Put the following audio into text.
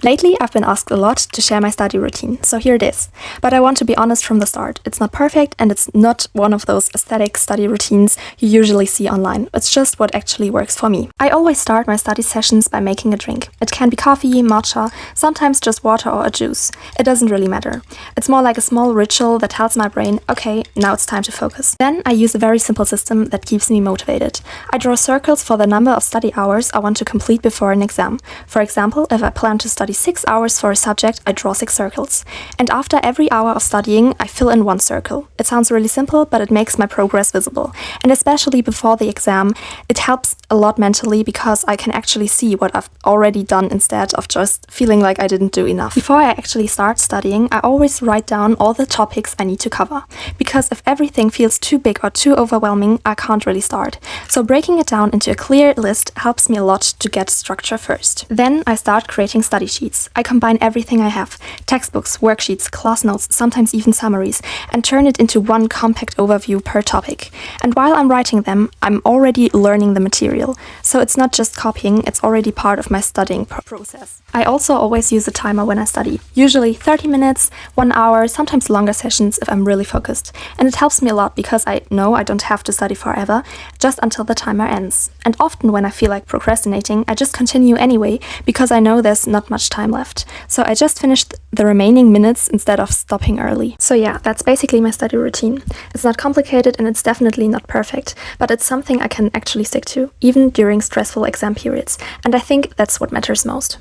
Lately, I've been asked a lot to share my study routine, so here it is. But I want to be honest from the start. It's not perfect and it's not one of those aesthetic study routines you usually see online. It's just what actually works for me. I always start my study sessions by making a drink. It can be coffee, matcha, sometimes just water or a juice. It doesn't really matter. It's more like a small ritual that tells my brain, okay, now it's time to focus. Then I use a very simple system that keeps me motivated. I draw circles for the number of study hours I want to complete before an exam. For example, if I plan to study 6 hours for a subject, I draw 6 circles. And after every hour of studying, I fill in one circle. It sounds really simple, but it makes my progress visible. And especially before the exam, it helps a lot mentally because I can actually see what I've already done instead of just feeling like I didn't do enough. Before I actually start studying, I always write down all the topics I need to cover. Because if everything feels too big or too overwhelming, I can't really start. So breaking it down into a clear list helps me a lot to get structure first. Then I start creating study sheets. I combine everything I have, textbooks, worksheets, class notes, sometimes even summaries, and turn it into one compact overview per topic. And while I'm writing them, I'm already learning the material. So it's not just copying, it's already part of my studying process. I also always use a timer when I study, usually 30 minutes, 1 hour, sometimes longer sessions if I'm really focused. And it helps me a lot because I know I don't have to study forever, just until the timer ends. And often when I feel like procrastinating, I just continue anyway because I know there's not much time left. So I just finished the remaining minutes instead of stopping early. So yeah, that's basically my study routine. It's not complicated and it's definitely not perfect, but it's something I can actually stick to, even during stressful exam periods. And I think that's what matters most.